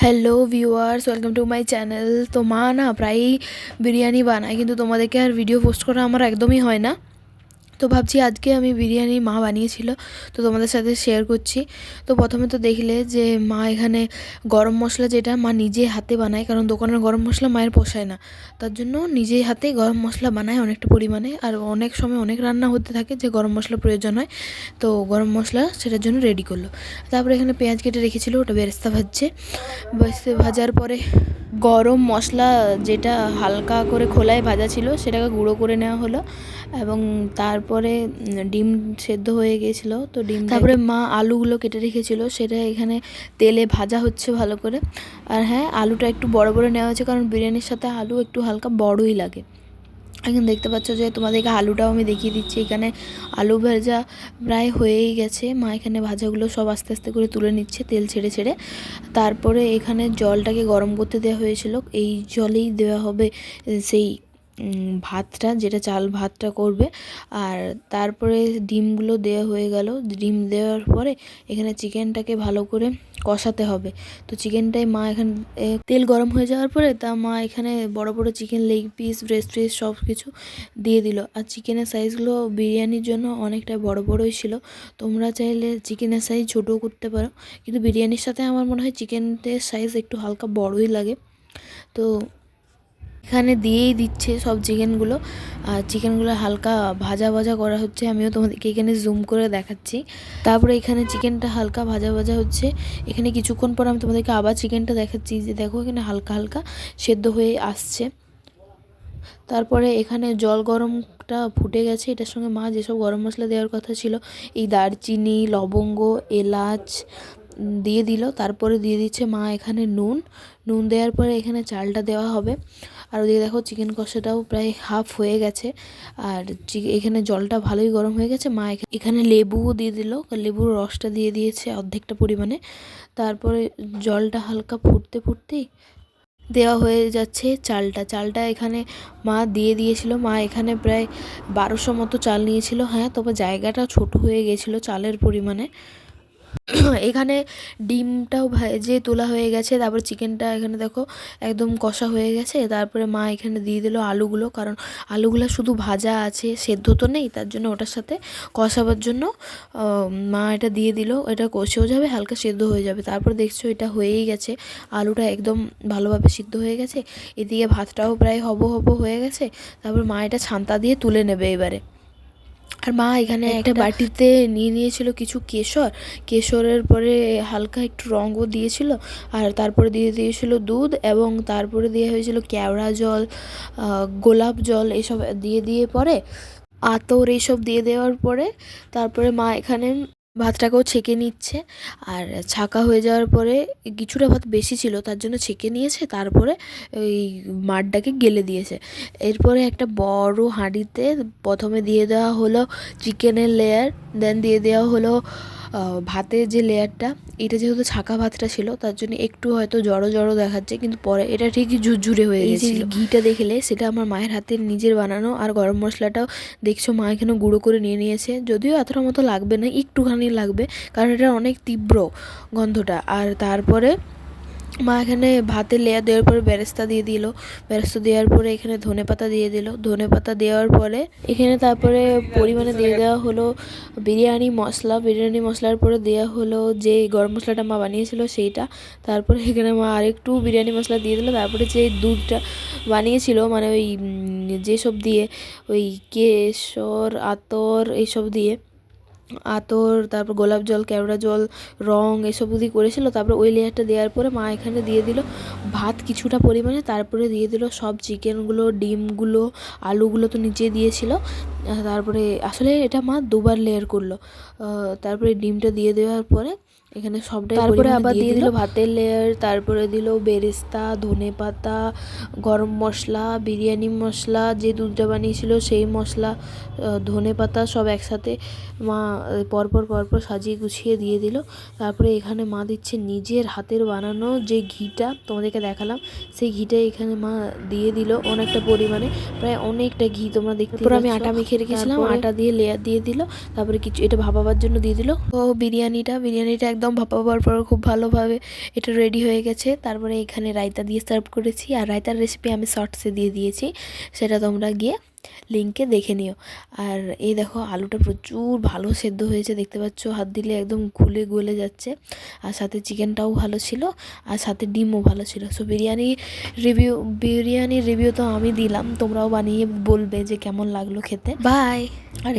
Hello viewers, welcome to my channel. তো মা না প্রায়ই বিরিয়ানি বানায়, কিন্তু তোমাদেরকে আর ভিডিও পোস্ট করা আমার একদমই হয় না। তো ভাবছি আজকে আমি বিরিয়ানি মা বানিয়েছিল, তো তোমাদের সাথে শেয়ার করছি। তো প্রথমে তো দেখলে যে মা এখানে গরম মশলা, যেটা মা নিজে হাতে বানায়, কারণ দোকানের গরম মশলা মায়ের পোষায় না, তার জন্য নিজেই হাতে গরম মশলা বানায় অনেকটা পরিমাণে। আর অনেক সময় অনেক রান্না হতে থাকে যে গরম মশলা প্রয়োজন হয়, তো গরম মশলা সেটার জন্য রেডি করলো। তারপরে এখানে পেঁয়াজ কেটে রেখেছিলো, ওটা বেরেস্তা ভাজছে। বেরেস্তা ভাজার পরে গরম মশলা, যেটা হালকা করে খোলায় ভাজা ছিল, সেটাকে গুঁড়ো করে নেওয়া হলো। এবং তারপরে ডিম সেদ্ধ হয়ে গিয়েছিলো, তো তারপরে মা আলুগুলো কেটে রেখেছিল, সেটা এখানে তেলে ভাজা হচ্ছে ভালো করে। আর হ্যাঁ, আলুটা একটু বড় বড় নেওয়া হয়েছে, কারণ বিরিয়ানির সাথে আলু একটু হালকা বড়ই লাগে। এখন দেখতে পাচ্ছ যে তোমাদেরকে আলুটাও আমি দেখিয়ে দিচ্ছি। এখানে আলু ভাজা প্রায় হয়েই গেছে। মা এখানে ভাজাগুলো সব আস্তে আস্তে করে তুলে নিচ্ছে তেল ছেড়ে ছেড়ে। তারপরে এখানে জলটাকে গরম করতে দেওয়া হয়েছিল, এই জলেই দেওয়া হবে সেই ভাতটা, যেটা চাল ভাতটা করবে। আর তারপরে ডিমগুলো দেওয়া হয়ে গেল। ডিম দেওয়ার পরে এখানে চিকেনটাকে ভালো করে কষাতে হবে। তো চিকেনটাই মা এখানে তেল গরম হয়ে যাওয়ার পরে মা এখানে বড় বড় chicken leg piece, breast piece সব কিছু দিয়ে দিল। আর চিকেনের সাইজগুলো বিরিয়ানির জন্য অনেকটা বড় বড়ই ছিল। তোমরা চাইলে চিকেনের সাইজ ছোটও করতে পারো, কিন্তু বিরিয়ানির সাথে আমার মনে হয় চিকেনের সাইজ একটু হালকা বড়ই লাগে। তো এখানে দিয়েই দিচ্ছে সব চিকেনগুলো, আর চিকেনগুলো হালকা ভাজা ভাজা করা হচ্ছে। আমিও তোমাদেরকে এখানে জুম করে দেখাচ্ছি। তারপরে এখানে চিকেনটা হালকা ভাজা ভাজা হচ্ছে। এখানে কিছুক্ষণ পর আমি তোমাদেরকে আবার চিকেনটা দেখাচ্ছি, যে দেখো এখানে হালকা হালকা সেদ্ধ হয়ে আসছে। তারপরে এখানে জল গরমটা ফুটে গেছে। এটার সঙ্গে মা যেসব গরম মশলা দেওয়ার কথা ছিল, এই দারচিনি, লবঙ্গ, এলাচ দিয়ে দিল। তারপরে দিয়ে দিচ্ছে মা এখানে নুন দেওয়ার পরে এখানে চালটা দেওয়া হবে। আর ওদিকে দেখো চিকেন কষাটাও প্রায় হাফ হয়ে গেছে। আর এখানে জলটা ভালোই গরম হয়ে গেছে। মা এখানে লেবুও দিয়ে দিল, লেবুর রসটা দিয়ে দিয়েছে অর্ধেকটা পরিমাণে। তারপরে জলটা হালকা ফুটতে ফুটতেই দেওয়া হয়ে যাচ্ছে চালটা এখানে মা দিয়ে দিয়েছিল। মা এখানে প্রায় 1200 মতো চাল নিয়েছিল। হ্যাঁ, তবে জায়গাটা ছোট হয়ে গেছিলো চালের পরিমাণে। এখানে ডিমটাও ভেজে তোলা হয়ে গেছে। তারপর চিকেনটা এখানে দেখো একদম কষা হয়ে গেছে। তারপরে মা এখানে দিয়ে দিল আলুগুলো, কারণ আলুগুলো শুধু ভাজা আছে, সেদ্ধ তো নেই, তার জন্য ওটার সাথে কষাবার জন্য মা এটা দিয়ে দিল। এটা কষেও যাবে, হালকা সেদ্ধ হয়ে যাবে। তারপর দেখছো এটা হয়েই গেছে, আলুটা একদম ভালোভাবে সিদ্ধ হয়ে গেছে। এদিকে ভাতটাও প্রায় হব হয়ে গেছে। তারপর মা এটা ছান্তা দিয়ে তুলে নেবে এবারে। আর মা এখানে একটা বাটিতে নিয়ে নিয়েছিল কিছু কেশরের পরে হালকা একটু রঙও দিয়েছিল। আর তারপরে দিয়ে দিয়েছিল দুধ, এবং তারপরে দেওয়া হয়েছিল কেওড়া জল, গোলাপ জল, এসব দিয়ে পরে আতর এইসব দিয়ে দেওয়ার পরে তারপরে মা এখানে ভাতটাকেও ছেঁকে নিচ্ছে। আর ছাঁকা হয়ে যাওয়ার পরে কিছুটা ভাত বেশি ছিল, তার জন্য ছেঁকে নিয়েছে। তারপরে ওই মাড়টাকে গেলে দিয়েছে। এরপরে একটা বড় হাঁড়িতে প্রথমে দিয়ে দেওয়া হলো চিকেনের লেয়ার, দেন দিয়ে দেওয়া হলো ভাতের যে লেয়ারটা। এটা যেহেতু ছাঁকা ভাতটা ছিল, তার জন্য একটু হয়তো জড়ো জড়ো দেখাচ্ছে, কিন্তু পরে এটা ঠিকই ঝুরঝুরে হয়ে গেছে। এই যে ঘিটা দেখলে, সেটা আমার মায়ের হাতের নিজের বানানো। আর গরম মশলাটাও দেখছো মা এখানে গুঁড়ো করে নিয়ে নিয়েছে। যদিও এতটা মতো লাগবে না, একটুখানি লাগবে, কারণ এটা অনেক তীব্র গন্ধটা। আর তারপরে মা এখানে ভাতের লেয়ার দেওয়ার পরে বেরেস্তা দিয়ে দিল। বেরেস্তা দেওয়ার পরে এখানে ধনেপাতা দিয়ে দিল। ধনেপাতা দেওয়ার পরে এখানে তারপরে পরিমাণে দিয়ে দেওয়া হলো বিরিয়ানি মশলার পরে দেওয়া হলো যে গরম মশলাটা মা বানিয়েছিল সেইটা। তারপরে এখানে মা আরেকটু বিরিয়ানি মশলা দিয়ে দিল। তারপরে যে দুধটা বানিয়েছিল, মানে ওই যেসব দিয়ে, ওই কেশর, আতর, এইসব দিয়ে, আতর, তারপর গোলাপ জল, কেওড়া জল, রং, এসব দিয়ে করেছিল। তারপরে ওই লেয়ারটা দেওয়ার পরে মা এখানে দিয়ে দিল ভাত কিছুটা পরিমাণে। তারপরে দিয়ে দিল সব চিকেনগুলো, ডিমগুলো, আলুগুলো তো নিচে দিয়েছিল। তারপরে আসলে এটা মা দুবার লেয়ার করলো। তারপরে ডিমটা দিয়ে দেওয়ার পরে এখানে সবটাই, তারপরে আবার দিয়ে দিল ভাতের লেয়ার। তারপরে দিল বেরেস্তা, ধনেপাতা, গরম মশলা, বিরিয়ানি মশলা, যে দুধটা বানিয়েছিল সেই মশলা, ধনেপাতা, সব একসাথে মা পরপর সাজিয়ে গুছিয়ে দিয়ে দিল। তারপরে এখানে মা দিচ্ছে নিজের হাতের বানানো যে ঘিটা তোমাদেরকে দেখালাম, সেই ঘিটা এখানে মা দিয়ে দিল অনেকটা পরিমাণে, প্রায় অনেকটা ঘি তোমরা দেখতে। তারপর আমি আটা মেখে রেখেছিলাম, আটা দিয়ে লেয়ার দিয়ে দিল। তারপরে কিছু এটা ভাপাবার জন্য দিয়ে দিল। তো বিরিয়ানিটা একদম ভাপাবার পর খুব ভালোভাবে এটা রেডি হয়ে গেছে। তারপরে এখানে রায়তা দিয়ে সার্ভ করেছি, আর রায়তার রেসিপি আমি শর্টসে দিয়ে দিয়েছি, সেটা তোমরা গিয়ে লিঙ্কে দেখে নিও। আর এই দেখো আলুটা প্রচুর ভালো সেদ্ধ হয়েছে, দেখতে পাচ্ছ হাত দিলে একদম গলে যাচ্ছে। আর সাথে চিকেনটাও ভালো ছিল, আর সাথে ডিমও ভালো ছিল। সো বিরিয়ানির রিভিউ তো আমি দিলাম, তোমরাও বানিয়ে বলবে যে কেমন লাগলো খেতে। বাই। আর